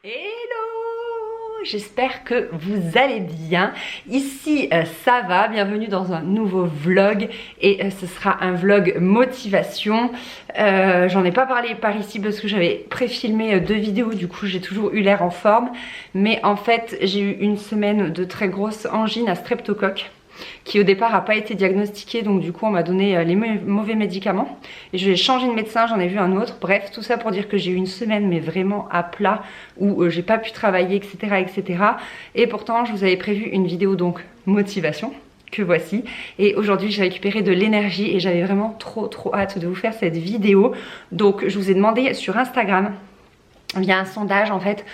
Hello, j'espère que vous allez bien. Ici ça va, bienvenue dans un nouveau vlog et ce sera un vlog motivation. J'en ai pas parlé par ici parce que j'avais pré-filmé 2 vidéos, du coup j'ai toujours eu l'air en forme. Mais en fait j'ai eu une semaine de très grosse angine à streptocoque, qui au départ n'a pas été diagnostiqué, donc du coup on m'a donné les mauvais médicaments et je vais changer de médecin, j'en ai vu un autre. Bref, tout ça pour dire que j'ai eu une semaine mais vraiment à plat où j'ai pas pu travailler, etc. Et pourtant je vous avais prévu une vidéo donc motivation que voici, et aujourd'hui j'ai récupéré de l'énergie et j'avais vraiment trop hâte de vous faire cette vidéo. Donc je vous ai demandé sur Instagram via un sondage en fait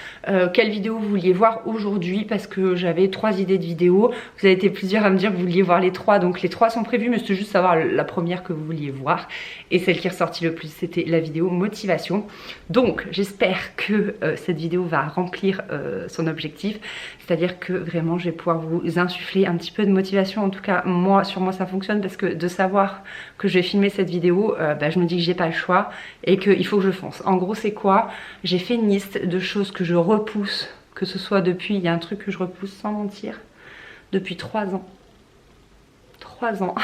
quelle vidéo vous vouliez voir aujourd'hui, parce que j'avais 3 idées de vidéos. Vous avez été plusieurs à me dire que vous vouliez voir les 3, donc les 3 sont prévues, mais c'était juste savoir la première que vous vouliez voir. Et celle qui est ressortie le plus, c'était la vidéo motivation. Donc j'espère que cette vidéo va remplir son objectif, c'est-à-dire que vraiment je vais pouvoir vous insuffler un petit peu de motivation. En tout cas moi, sur moi ça fonctionne, parce que de savoir que je vais filmer cette vidéo, je me dis que j'ai pas le choix et qu'il faut que je fonce. En gros c'est quoi? J'ai fait une liste de choses que je repousse, que ce soit depuis, il y a un truc que je repousse sans mentir, depuis 3 ans. 3 ans.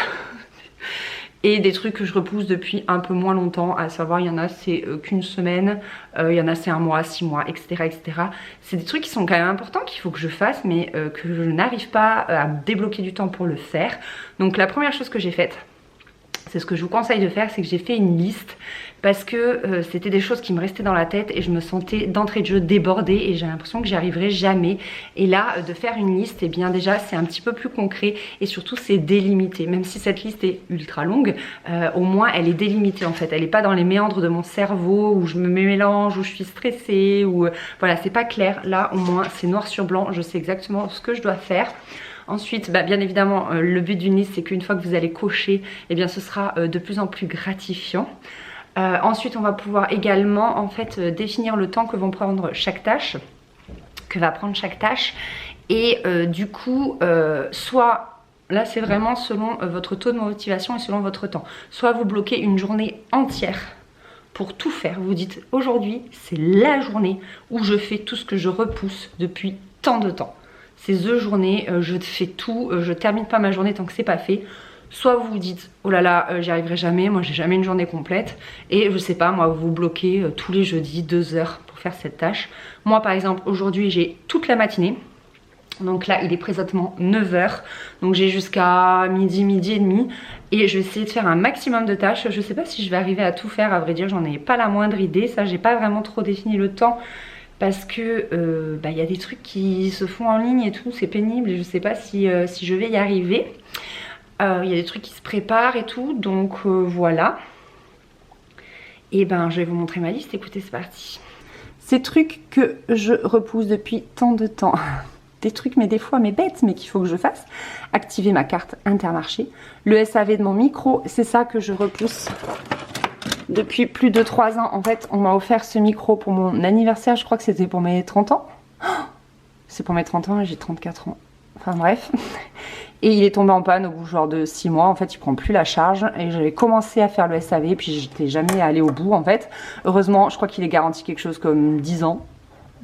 Et des trucs que je repousse depuis un peu moins longtemps, à savoir il y en a c'est qu'une semaine, il y en a c'est 1 mois, 6 mois, etc. C'est des trucs qui sont quand même importants, qu'il faut que je fasse, mais que je n'arrive pas à me débloquer du temps pour le faire. Donc la première chose que j'ai faite, c'est ce que je vous conseille de faire, c'est que j'ai fait une liste, parce que c'était des choses qui me restaient dans la tête et je me sentais d'entrée de jeu débordée et j'ai l'impression que j'y arriverai jamais. Et là, de faire une liste, et bien déjà c'est un petit peu plus concret et surtout c'est délimité. Même si cette liste est ultra longue, au moins elle est délimitée en fait. Elle n'est pas dans les méandres de mon cerveau où je me mélange, où je suis stressée, ou voilà, c'est pas clair. Là au moins c'est noir sur blanc, je sais exactement ce que je dois faire. Ensuite, bien évidemment, le but d'une liste, c'est qu'une fois que vous allez cocher, eh bien, ce sera de plus en plus gratifiant. Ensuite, on va pouvoir également en fait définir le temps que vont prendre chaque tâche, que va prendre chaque tâche. Et du coup, soit, là c'est vraiment selon votre taux de motivation et selon votre temps. Soit vous bloquez une journée entière pour tout faire. Vous dites aujourd'hui, c'est la journée où je fais tout ce que je repousse depuis tant de temps. Ces 2 journées, je fais tout, je termine pas ma journée tant que c'est pas fait. Soit vous vous dites, oh là là, j'y arriverai jamais, moi j'ai jamais une journée complète. Et je sais pas, moi vous bloquez tous les jeudis 2 heures pour faire cette tâche. Moi par exemple, aujourd'hui j'ai toute la matinée. Donc là il est présentement 9 heures. Donc j'ai jusqu'à midi et demi. Et je vais essayer de faire un maximum de tâches. Je sais pas si je vais arriver à tout faire, à vrai dire, j'en ai pas la moindre idée. Ça, j'ai pas vraiment trop défini le temps. Parce que y a des trucs qui se font en ligne et tout, c'est pénible et je sais pas si je vais y arriver. Il y a des trucs qui se préparent et tout, donc voilà. Et je vais vous montrer ma liste, écoutez, c'est parti. Ces trucs que je repousse depuis tant de temps. Des trucs, mais des fois, mais bêtes, mais qu'il faut que je fasse. Activer ma carte Intermarché. Le SAV de mon micro, c'est ça que je repousse. Depuis plus de 3 ans, en fait, on m'a offert ce micro pour mon anniversaire. Je crois que c'était pour mes 30 ans. C'est pour mes 30 ans et j'ai 34 ans. Enfin bref. Et il est tombé en panne au bout genre de 6 mois. En fait, il prend plus la charge. Et j'avais commencé à faire le SAV. Puis j'étais jamais allée au bout en fait. Heureusement, je crois qu'il est garanti quelque chose comme 10 ans.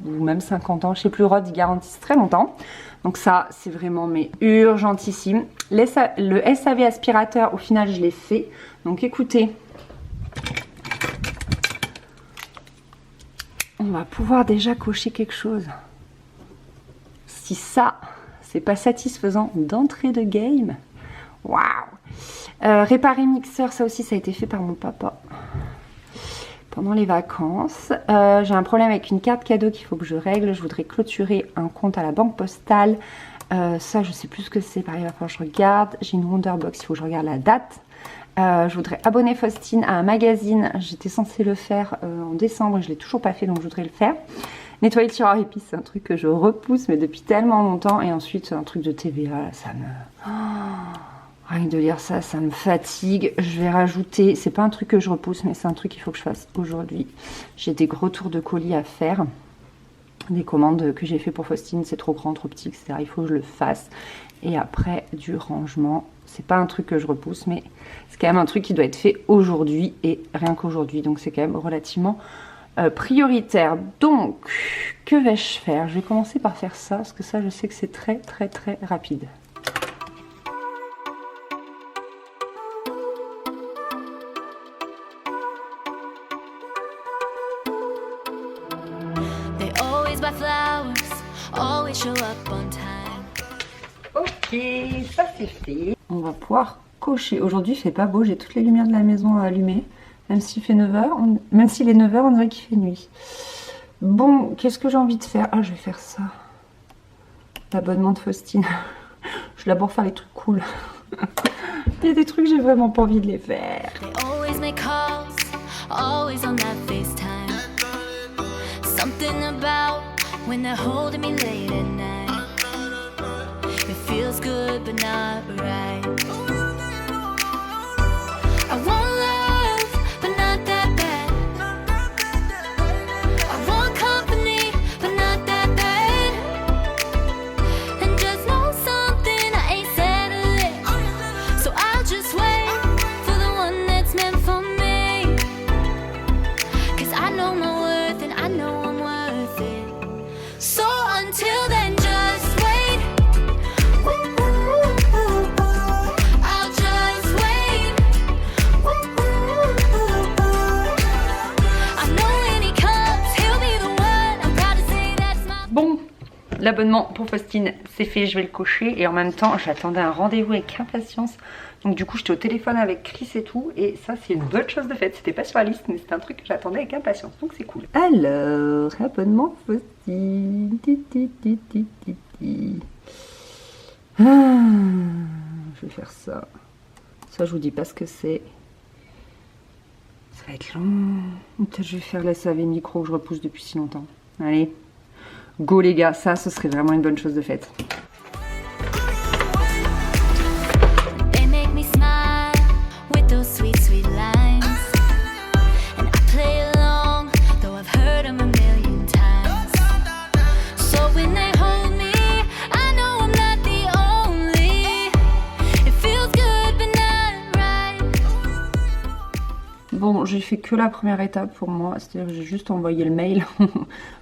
Ou même 50 ans. Je sais plus, Rod, ils garantissent très longtemps. Donc ça, c'est vraiment mais urgentissime. Le SAV aspirateur, au final, je l'ai fait. Donc écoutez. On va pouvoir déjà cocher quelque chose. Si ça, c'est pas satisfaisant d'entrée de game. Waouh! Réparer mixeur, ça aussi, ça a été fait par mon papa pendant les vacances. J'ai un problème avec une carte cadeau qu'il faut que je règle. Je voudrais clôturer un compte à la banque postale. Ça, je sais plus ce que c'est. Pareil, il va falloir que je regarde. J'ai une Wonderbox, il faut que je regarde la date. Je voudrais abonner Faustine à un magazine. J'étais censée le faire en décembre et je ne l'ai toujours pas fait, donc je voudrais le faire. Nettoyer le tiroir épices, c'est un truc que je repousse mais depuis tellement longtemps. Et ensuite un truc de TVA, là, ça me... rien que de lire ça, ça me fatigue. Je vais rajouter, c'est pas un truc que je repousse mais c'est un truc qu'il faut que je fasse aujourd'hui. J'ai des gros tours de colis à faire. Des commandes que j'ai fait pour Faustine, c'est trop grand, trop petit, etc. Il faut que je le fasse. Et après, du rangement. C'est pas un truc que je repousse, mais c'est quand même un truc qui doit être fait aujourd'hui et rien qu'aujourd'hui. Donc c'est quand même relativement prioritaire. Donc, que vais-je faire? Je vais commencer par faire ça, parce que ça, je sais que c'est très rapide. Ok, ça c'est fait. On va pouvoir cocher. Aujourd'hui, il fait pas beau, j'ai toutes les lumières de la maison allumées. Même s'il fait 9h, même s'il est 9h, on dirait qu'il fait nuit. Bon, qu'est-ce que j'ai envie de faire? Ah, je vais faire ça. L'abonnement de Faustine. Je vais d'abord faire les trucs cool. Il y a des trucs, j'ai vraiment pas envie de les faire. When they're holding me late at night, it feels good but not right. I want love but not that bad. I want company but not that bad. And just know something, I ain't settling. So I'll just wait for the one that's meant for me. 'Cause I know my worth and I know I'm worth it. So until then, just wait. I'll just wait. I know when he comes, he'll be the one. I'm proud to say that's my... Bon, l'abonnement pour Faustine, c'est fait, je vais le cocher. Et en même temps, j'attendais un rendez-vous avec impatience. Donc du coup, j'étais au téléphone avec Chris et tout. Et ça, c'est une bonne chose de fait. C'était pas sur la liste, mais c'était un truc que j'attendais avec impatience. Donc c'est cool. Alors, abonnement Faustine. Ah, je vais faire ça. Ça, je vous dis pas ce que c'est. Ça va être long. Peut-être je vais faire la SAV micro que je repousse depuis si longtemps. Allez, go les gars. Ça, ce serait vraiment une bonne chose de faite. Bon, j'ai fait que la première étape pour moi, c'est-à-dire que j'ai juste envoyé le mail.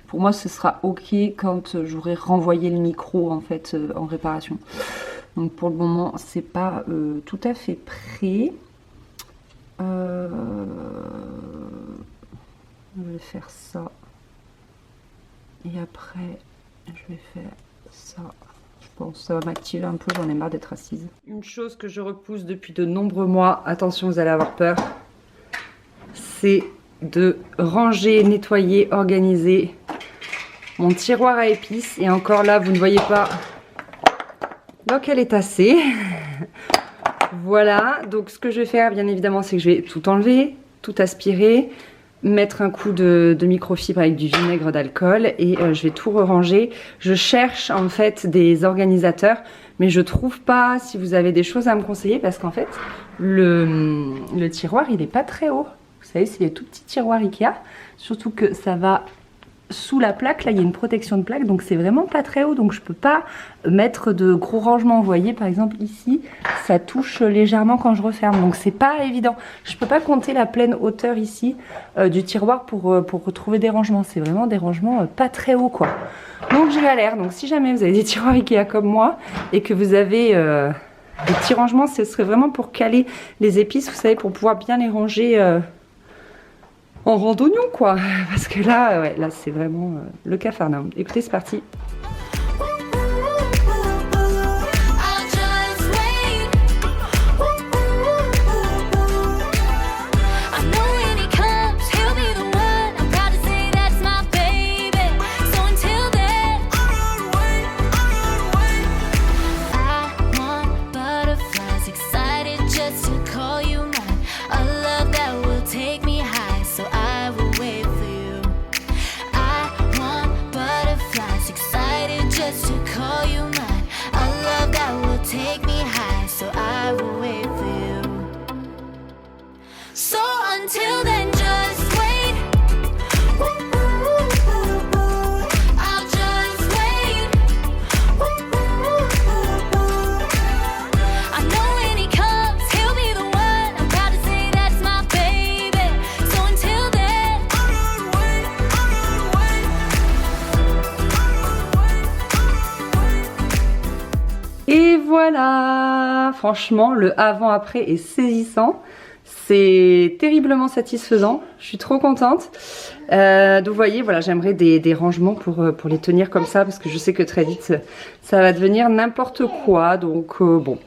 Pour moi, ce sera ok quand j'aurai renvoyé le micro en fait en réparation. Donc pour le moment, c'est pas tout à fait prêt. Je vais faire ça. Et après, je vais faire ça. Je pense que ça va m'activer un peu, j'en ai marre d'être assise. Une chose que je repousse depuis de nombreux mois, attention, vous allez avoir peur, c'est de ranger, nettoyer, organiser mon tiroir à épices. Et encore là, vous ne voyez pas dans quel état c'est. Voilà, donc ce que je vais faire, bien évidemment, c'est que je vais tout enlever, tout aspirer, mettre un coup de microfibre avec du vinaigre d'alcool et je vais tout ranger. Je cherche en fait des organisateurs, mais je trouve pas. Si vous avez des choses à me conseiller, parce qu'en fait, le tiroir, il est pas très haut. Vous savez, c'est les tout petits tiroirs Ikea, surtout que ça va sous la plaque. Là, il y a une protection de plaque, donc c'est vraiment pas très haut. Donc je peux pas mettre de gros rangements. Vous voyez, par exemple ici, ça touche légèrement quand je referme, donc c'est pas évident. Je peux pas compter la pleine hauteur ici du tiroir pour retrouver des rangements. C'est vraiment des rangements pas très hauts, quoi. Donc je galère. Donc si jamais vous avez des tiroirs Ikea comme moi et que vous avez des petits rangements, ce serait vraiment pour caler les épices, vous savez, pour pouvoir bien les ranger en randonnion, quoi, parce que là, ouais, là c'est vraiment le cafarnaum. Écoutez, c'est parti. Excited voilà, franchement le avant-après est saisissant. C'est terriblement satisfaisant, je suis trop contente. Donc vous voyez, voilà, j'aimerais des rangements pour les tenir comme ça parce que je sais que très vite ça va devenir n'importe quoi. Donc bon,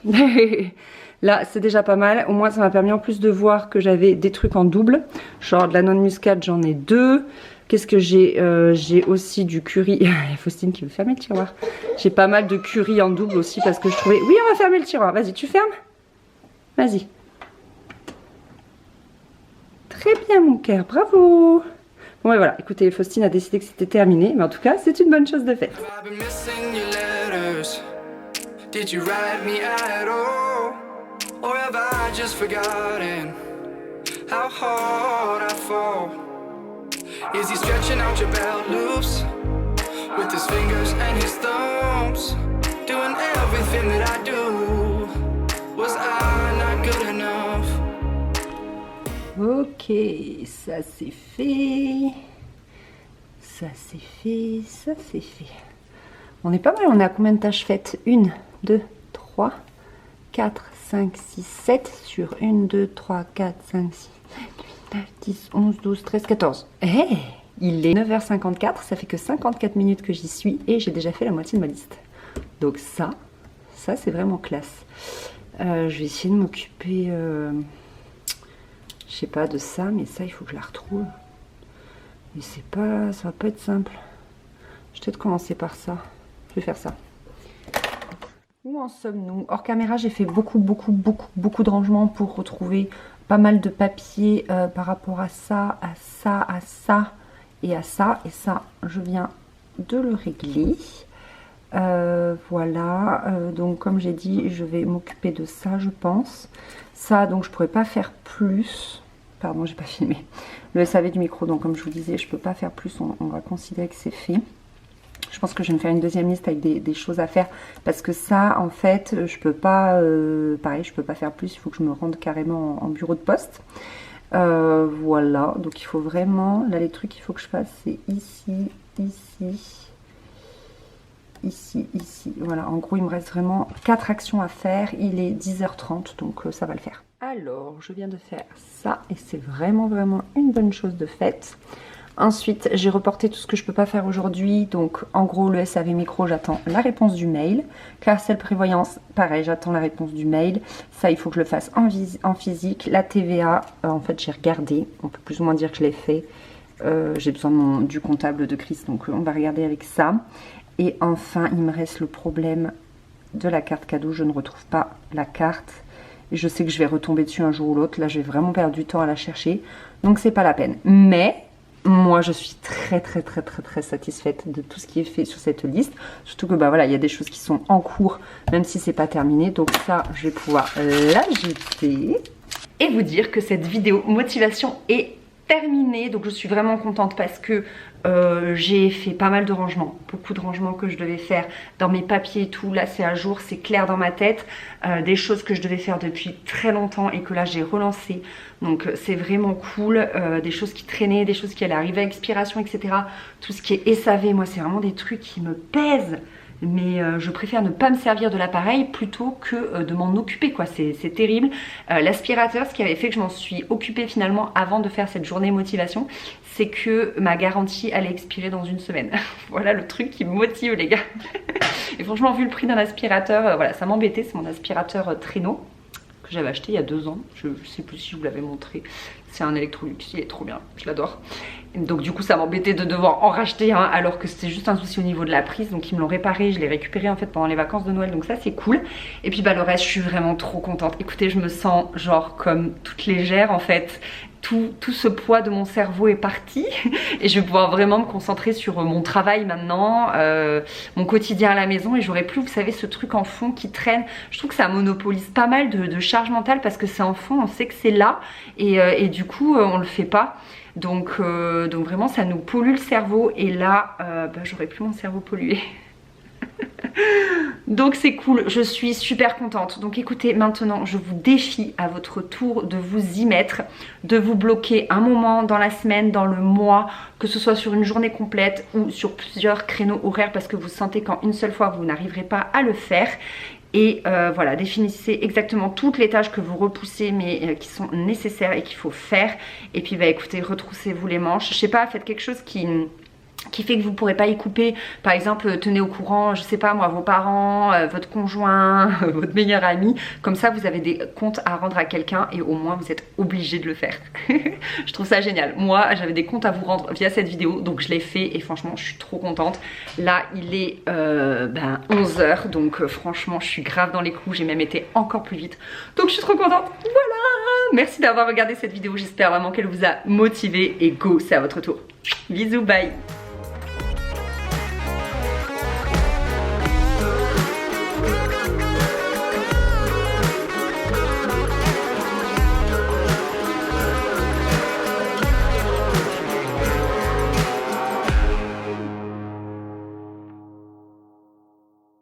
là c'est déjà pas mal. Au moins ça m'a permis en plus de voir que j'avais des trucs en double. Genre de la noix de muscade, j'en ai 2. Qu'est-ce que j'ai j'ai aussi du curry. Il y a Faustine qui veut fermer le tiroir. J'ai pas mal de curry en double aussi parce que je trouvais... Oui, on va fermer le tiroir. Vas-y, tu fermes. Vas-y. Très bien mon cœur, bravo. Bon et voilà, écoutez, Faustine a décidé que c'était terminé, mais en tout cas, c'est une bonne chose de faite. Ok, ça c'est fait, ça c'est fait, ça c'est fait. On est pas mal, on a combien de tâches faites? 1, 2, 3, 4, 5, 6, 7 sur 1, 2, 3, 4, 5, 6, 7, 8, 9, 10, 11, 12, 13, 14. Hey, il est 9h54, ça fait que 54 minutes que j'y suis et j'ai déjà fait la moitié de ma liste. Donc ça c'est vraiment classe. Je vais essayer de m'occuper... je sais pas de ça, mais ça il faut que je la retrouve. Mais c'est pas, ça va pas être simple. Je vais peut-être commencer par ça. Je vais faire ça. Où en sommes-nous? Hors caméra, j'ai fait beaucoup de rangements pour retrouver pas mal de papiers par rapport à ça, à ça, à ça et à ça. Et ça, je viens de le régler. Voilà. Donc comme j'ai dit, je vais m'occuper de ça, je pense. Ça, donc je pourrais pas faire plus. Pardon, j'ai pas filmé le SAV du micro, donc comme je vous disais, je peux pas faire plus, on va considérer que c'est fait. Je pense que je vais me faire une deuxième liste avec des choses à faire, parce que ça, en fait, je peux pas, pareil, je peux pas faire plus, il faut que je me rende carrément en bureau de poste. Voilà, donc il faut vraiment, là les trucs qu'il faut que je fasse, c'est ici, ici, ici, ici. Voilà, en gros, il me reste vraiment 4 actions à faire, il est 10h30, donc ça va le faire. Alors, je viens de faire ça et c'est vraiment une bonne chose de faite. Ensuite, j'ai reporté tout ce que je peux pas faire aujourd'hui. Donc, en gros, le SAV micro, j'attends la réponse du mail. Carcel prévoyance, pareil, j'attends la réponse du mail. Ça, il faut que je le fasse en physique. La TVA, en fait, j'ai regardé. On peut plus ou moins dire que je l'ai fait. J'ai besoin du comptable de Chris, donc on va regarder avec ça. Et enfin, il me reste le problème de la carte cadeau. Je ne retrouve pas la carte. Je sais que je vais retomber dessus un jour ou l'autre. Là, j'ai vraiment perdu du temps à la chercher. Donc, c'est pas la peine. Mais, moi, je suis très satisfaite de tout ce qui est fait sur cette liste. Surtout que, bah voilà, il y a des choses qui sont en cours, même si c'est pas terminé. Donc, ça, je vais pouvoir l'ajouter. Et vous dire que cette vidéo motivation est terminée. Donc, je suis vraiment contente parce que j'ai fait pas mal de rangements, beaucoup de rangements que je devais faire dans mes papiers et tout. Là c'est à jour, c'est clair dans ma tête, des choses que je devais faire depuis très longtemps et que là j'ai relancé, donc c'est vraiment cool. Des choses qui traînaient, des choses qui allaient arriver à expiration, etc. Tout ce qui est SAV, moi c'est vraiment des trucs qui me pèsent, mais je préfère ne pas me servir de l'appareil plutôt que de m'en occuper, quoi. C'est terrible. L'aspirateur, ce qui avait fait que je m'en suis occupée finalement avant de faire cette journée motivation, c'est que ma garantie allait expirer dans 1 semaine. Voilà le truc qui me motive, les gars. Et franchement, vu le prix d'un aspirateur, voilà, ça m'embêtait. C'est mon aspirateur traîneau que j'avais acheté il y a 2 ans. Je sais plus si je vous l'avais montré. C'est un Electrolux, il est trop bien, je l'adore. Donc du coup ça m'embêtait de devoir en racheter un alors que c'était juste un souci au niveau de la prise. Donc ils me l'ont réparé, je l'ai récupéré en fait pendant les vacances de Noël, donc ça c'est cool. Et puis bah le reste, je suis vraiment trop contente. Écoutez, je me sens genre comme toute légère en fait. Tout ce poids de mon cerveau est parti et je vais pouvoir vraiment me concentrer sur mon travail maintenant, mon quotidien à la maison, et j'aurai plus, vous savez, ce truc en fond qui traîne. Je trouve que ça monopolise pas mal de charge mentale parce que c'est en fond, on sait que c'est là et du coup on le fait pas. Donc vraiment ça nous pollue le cerveau et là bah, j'aurai plus mon cerveau pollué. Donc c'est cool, je suis super contente. Donc écoutez, maintenant je vous défie à votre tour de vous y mettre, de vous bloquer un moment dans la semaine, dans le mois, que ce soit sur une journée complète ou sur plusieurs créneaux horaires, parce que vous sentez qu'en une seule fois vous n'arriverez pas à le faire. Et voilà, définissez exactement toutes les tâches que vous repoussez mais qui sont nécessaires et qu'il faut faire. Et puis bah écoutez, retroussez-vous les manches. Je sais pas, faites quelque chose qui fait que vous ne pourrez pas y couper. Par exemple, tenez au courant, je sais pas moi, vos parents, votre conjoint, votre meilleur ami. Comme ça, vous avez des comptes à rendre à quelqu'un et au moins vous êtes obligé de le faire. Je trouve ça génial. Moi, j'avais des comptes à vous rendre via cette vidéo, donc je l'ai fait et franchement, je suis trop contente. Là, il est 11 h, donc franchement, je suis grave dans les clous. J'ai même été encore plus vite. Donc, je suis trop contente. Voilà! Merci d'avoir regardé cette vidéo. J'espère vraiment qu'elle vous a motivé et go, c'est à votre tour. Bisous, bye!